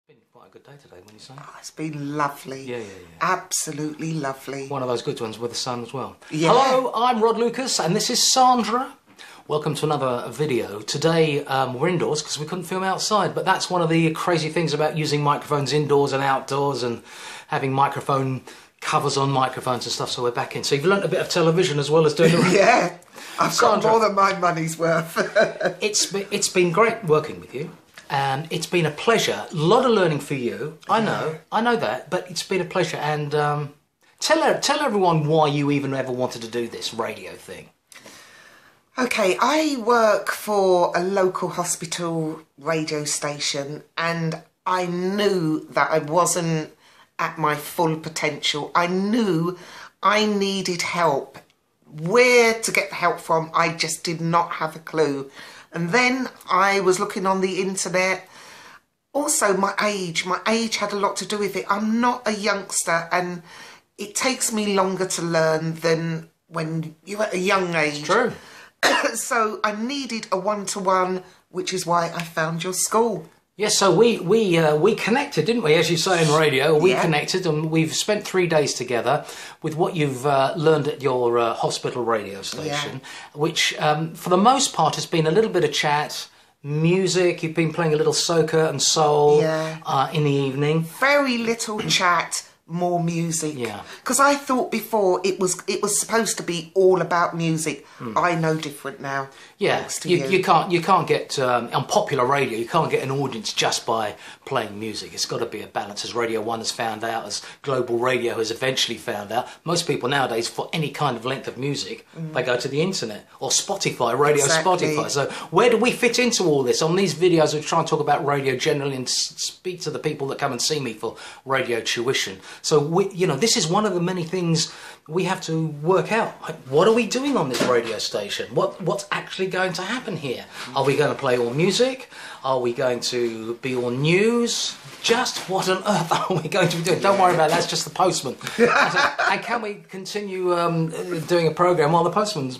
Been quite a good day today, wouldn't you say? Oh, it's been lovely. Yeah. Absolutely lovely. One of those good ones with the sun as well. Yeah. Hello, I'm Rod Lucas and this is Sandra. Welcome to another video. Today we're indoors because we couldn't film outside, but that's one of the crazy things about using microphones indoors and outdoors and having microphone covers on microphones and stuff, so we're back in. So you've learnt a bit of television as well as doing the... Yeah, I've Sandra, got more than my money's worth. It's been great working with you. And it's been a pleasure. A lot of learning for you. I know that, but it's been a pleasure. And tell everyone why you even ever wanted to do this radio thing. Okay, I work for a local hospital radio station, and I knew that I wasn't at my full potential. I knew I needed help. Where to get the help from, I just did not have a clue. And then I was looking on the internet. Also, my age had a lot to do with it. I'm not a youngster, and it takes me longer to learn than when you're at a young age. It's true. So I needed a one-to-one, which is why I found your school. Yes, so we connected, didn't we? As you say in radio, we Yeah. connected, and we've spent 3 days together with what you've learned at your hospital radio station, which for the most part has been a little bit of chat, music. You've been playing a little soca and soul in the evening. Very little chat, more music. Yeah. Because I thought before it was supposed to be all about music. I know different now. Yeah, thanks to you can't get on popular radio. You can't get an audience just by playing music. It's got to be a balance, as Radio 1 has found out, as global radio has eventually found out. Most people nowadays, for any kind of length of music, they go to the internet or Spotify, Radio Exactly. Spotify. So where do we fit into all this? On these videos, we try and talk about radio generally and speak to the people that come and see me for radio tuition. So this is one of the many things we have to work out. Like, what are we doing on this radio station? What's actually going to happen here? Are we going to play all music? Are we going to be all news? Just what on earth are we going to be doing? Don't worry about that, that's just the postman. And can we continue doing a programme while the postman's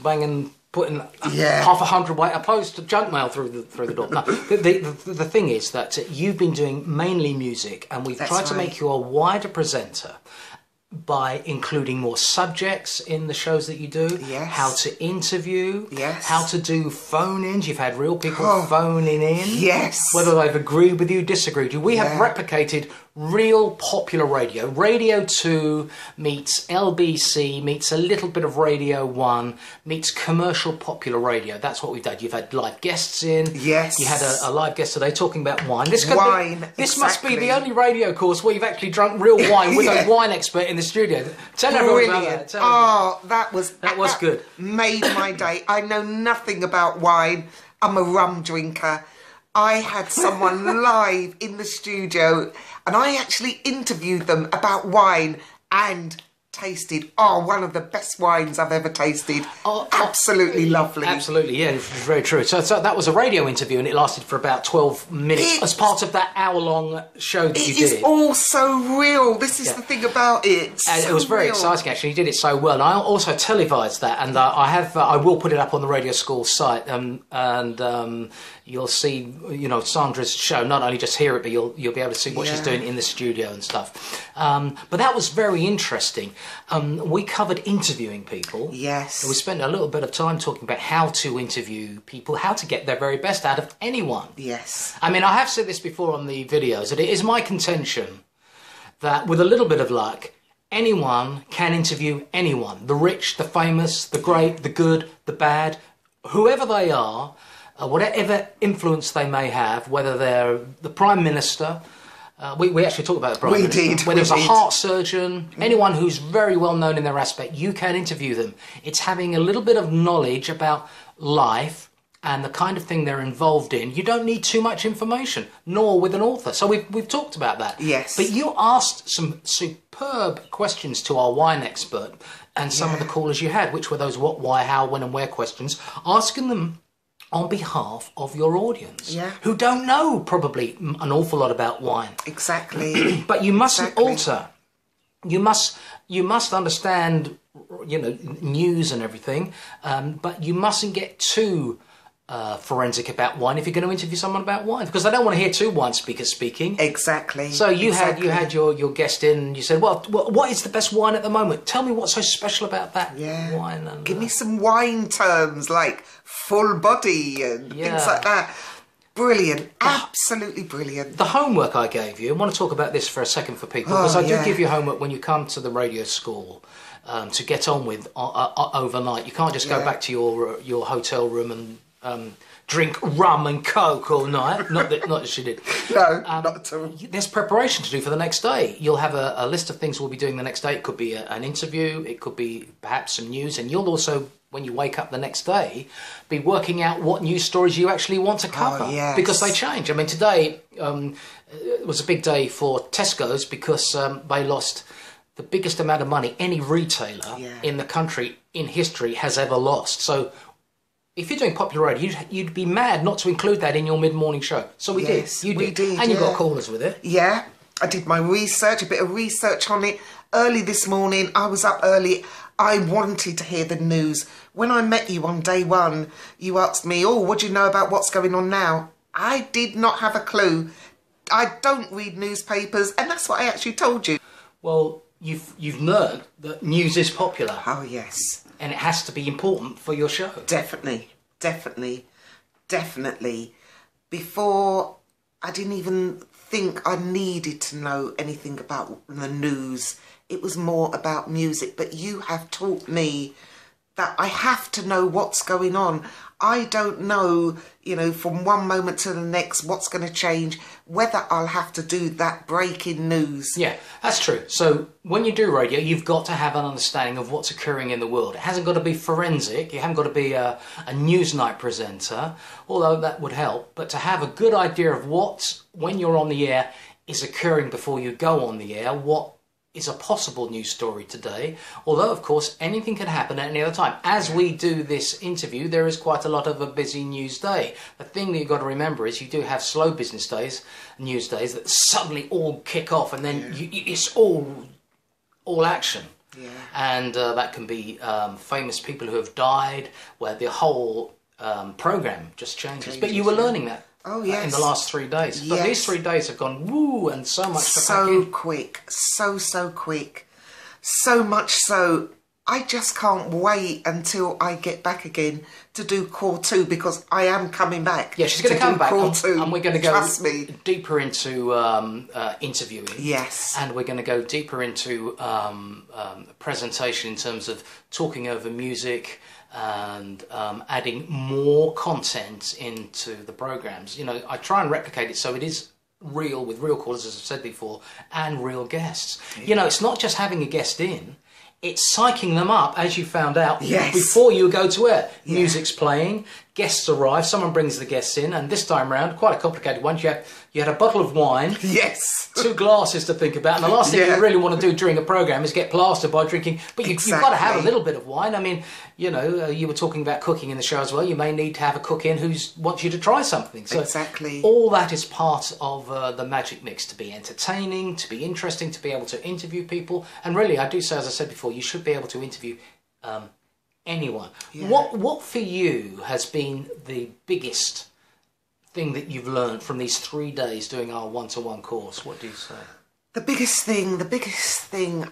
putting half a hundredweight a post of junk mail through the door? No, the thing is that you've been doing mainly music, and we've tried to make you a wider presenter by including more subjects in the shows that you do, how to interview, how to do phone-ins. You've had real people phoning in, whether they've agreed with you, disagreed with you. We have replicated real popular radio. Radio 2 meets LBC, meets a little bit of Radio 1, meets commercial popular radio. That's what we've done. You've had live guests in. Yes. You had a live guest today talking about wine. This must be the only radio course where you've actually drunk real wine with a wine expert in the studio. Tell everyone about that. That was good. Made my day. I know nothing about wine. I'm a rum drinker. I had someone live in the studio, and I actually interviewed them about wine and tasted one of the best wines I've ever tasted. Absolutely lovely. Absolutely, yeah, it's very true. So that was a radio interview, and it lasted for about 12 minutes as part of that hour-long show that you did. It is all so real. This is the thing about it. And it was very exciting, actually. You did it so well. And I also televised that, and I will put it up on the Radio School site, and you'll see, Sandra's show. Not only just hear it, but you'll be able to see what she's doing in the studio and stuff. But that was very interesting. We covered interviewing people. Yes. And we spent a little bit of time talking about how to interview people, how to get their very best out of anyone. Yes. I mean, I have said this before on the videos, that it is my contention that with a little bit of luck, anyone can interview anyone. The rich, the famous, the great, the good, the bad, whoever they are, whatever influence they may have, whether they're the Prime Minister, we actually talked about the Prime Minister. Whether it's a heart surgeon, anyone who's very well known in their aspect, you can interview them. It's having a little bit of knowledge about life and the kind of thing they're involved in. You don't need too much information, nor with an author. So we've talked about that. Yes. But you asked some superb questions to our wine expert and some of the callers you had, which were those what, why, how, when and where questions, asking them on behalf of your audience, who don't know probably an awful lot about wine. Exactly. But you mustn't alter. You must understand, news and everything, but you mustn't get too forensic about wine if you're going to interview someone about wine, because I don't want to hear two wine speakers speaking. Exactly. So you had your guest in, and you said, well, what is the best wine at the moment? Tell me what's so special about that wine. And, give me some wine terms like full body and things like that. Brilliant, absolutely brilliant. The homework I gave you, I want to talk about this for a second for people, because I do give you homework when you come to the radio school to get on with overnight. You can't just go back to your hotel room and drink rum and coke all night. Not that she did. No, not at all. There's preparation to do for the next day. You'll have a list of things we'll be doing the next day. It could be an interview, it could be perhaps some news, and you'll also, when you wake up the next day, be working out what news stories you actually want to cover. Because they change. I mean, today it was a big day for Tesco's because they lost the biggest amount of money any retailer in the country in history has ever lost. So if you're doing popular radio, you'd be mad not to include that in your mid-morning show. So we did. You did. And you got callers with it. Yeah, I did my research, a bit of research on it. Early this morning, I was up early. I wanted to hear the news. When I met you on day one, you asked me, what do you know about what's going on now? I did not have a clue. I don't read newspapers, and that's what I actually told you. Well, you've learned that news is popular. Oh, yes. And it has to be important for your show. Definitely. Before, I didn't even think I needed to know anything about the news. It was more about music. But you have taught me that I have to know what's going on. I don't know, from one moment to the next what's going to change, whether I'll have to do that breaking news. Yeah, that's true. So when you do radio, you've got to have an understanding of what's occurring in the world. It hasn't got to be forensic. You haven't got to be a Newsnight presenter, although that would help. But to have a good idea of what, when you're on the air, is occurring before you go on the air, what is a possible news story today, although of course anything can happen at any other time. As we do this interview, there is quite a lot of a busy news day. The thing that you've got to remember is you do have slow business days, news days, that suddenly all kick off and then it's all action. And that can be famous people who have died, where the whole programme just changes. But you were learning that. Oh, yes. In the last 3 days. But these 3 days have gone woo, and so much to pack So in. quick. So quick. So much so, I just can't wait until I get back again to do core 2, because I am coming back. Yeah, she's going to come back. Core 2. And we're going to go Trust me. deeper into interviewing. Yes. And we're going to go deeper into presentation in terms of talking over music, and adding more content into the programs. I try and replicate it so it is real, with real callers, as I've said before, and real guests. It's not just having a guest in, it's psyching them up, as you found out, before you go to air. Music's playing, guests arrive, someone brings the guests in, and this time round, quite a complicated one, you had a bottle of wine, 2 glasses to think about, and the last thing you really want to do during a programme is get plastered by drinking, but you've got to have a little bit of wine. I mean, you were talking about cooking in the show as well. You may need to have a cook in who wants you to try something. So all that is part of the magic mix, to be entertaining, to be interesting, to be able to interview people. And really, I do say, as I said before, you should be able to interview anyone. What for you has been the biggest thing that you've learned from these 3 days doing our one-to-one course? What do you say? The biggest thing,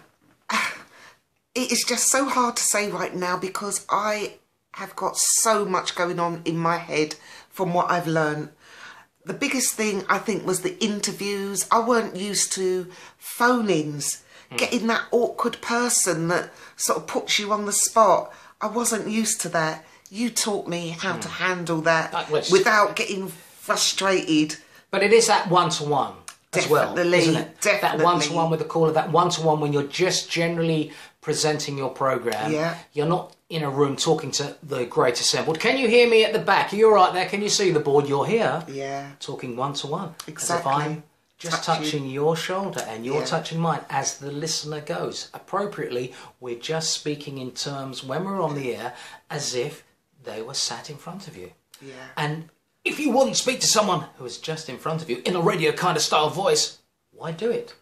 it is just so hard to say right now, because I have got so much going on in my head from what I've learned. The biggest thing, I think, was the interviews. I weren't used to phone-ins, getting that awkward person that sort of puts you on the spot. I wasn't used to that. You taught me how to handle that without getting frustrated. But it is that one-to-one as well, isn't it? Definitely. That one-to-one with the caller, that one-to-one when you're just generally presenting your programme. You're not in a room talking to the great assembled. Can you hear me at the back? Are you all right there? Can you see the board? You're here. Talking one-to-one. As if I'm just touching your shoulder and you're touching mine as the listener goes. Appropriately, we're just speaking in terms, when we're on the air, as if they were sat in front of you. And if you wouldn't speak to someone who was just in front of you in a radio kind of style voice, why do it?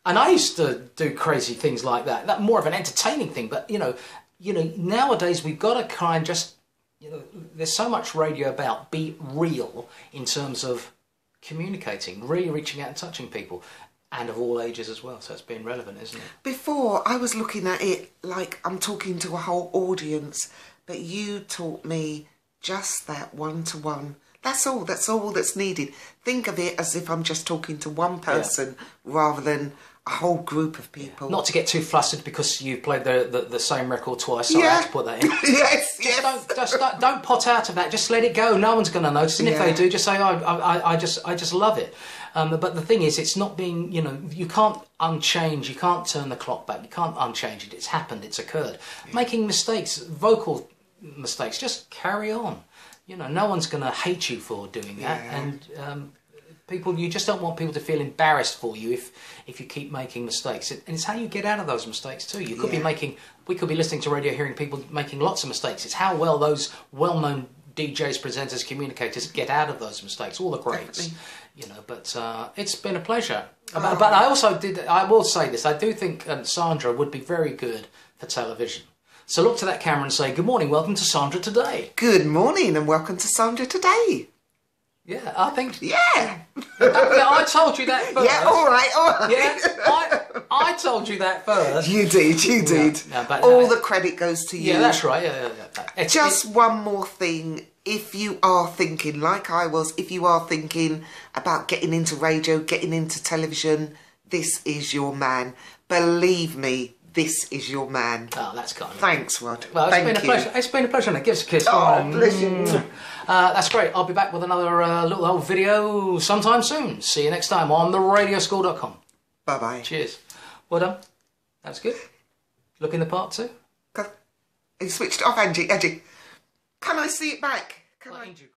And I used to do crazy things like that. That more of an entertaining thing, but you know, nowadays we've got to kind of just you know, there's so much radio about be real in terms of communicating, really reaching out and touching people, and of all ages as well. So it's been relevant, isn't it? Before, I was looking at it like I'm talking to a whole audience, but you taught me just that one-to-one. That's all that's needed. Think of it as if I'm just talking to one person rather than a whole group of people. Not to get too flustered because you've played the same record twice, so I had to put that in. Don't pot out of that. Just let it go. No one's going to notice, and if they do, just say, I just love it. But the thing is, it's not being, you know, you can't unchange, you can't turn the clock back, you can't unchange it. It's happened, it's occurred. Making mistakes, vocal mistakes, just carry on. You know, no one's going to hate you for doing that, and people, you just don't want people to feel embarrassed for you if you keep making mistakes. And it's how you get out of those mistakes too. You could be we could be listening to radio, hearing people making lots of mistakes. It's how well those well-known DJs, presenters, communicators get out of those mistakes. All the greats. Definitely. You know, but it's been a pleasure. But I will say this, I do think Sandra would be very good for television. So look to that camera and say, good morning, welcome to Sandra Today. Good morning and welcome to Sandra Today. Yeah, I think... Yeah. I told you that first. Yeah, all right. Yeah, I told you that first. You did. No, but, all the credit goes to you. Yeah, that's right. Yeah. One more thing. If you are thinking, like I was, if you are thinking about getting into radio, getting into television, this is your man. Believe me, this is your man. Oh, that's kind of... Thanks, Rod. Well, it's been a pleasure. It's been a pleasure. Give us a kiss. Oh, bless you. That's great. I'll be back with another little old video sometime soon. See you next time on theradioschool.com. Bye-bye. Cheers. Well done. That's good. Looking the part too. You switched it off, Angie. Can I see it back? Can I?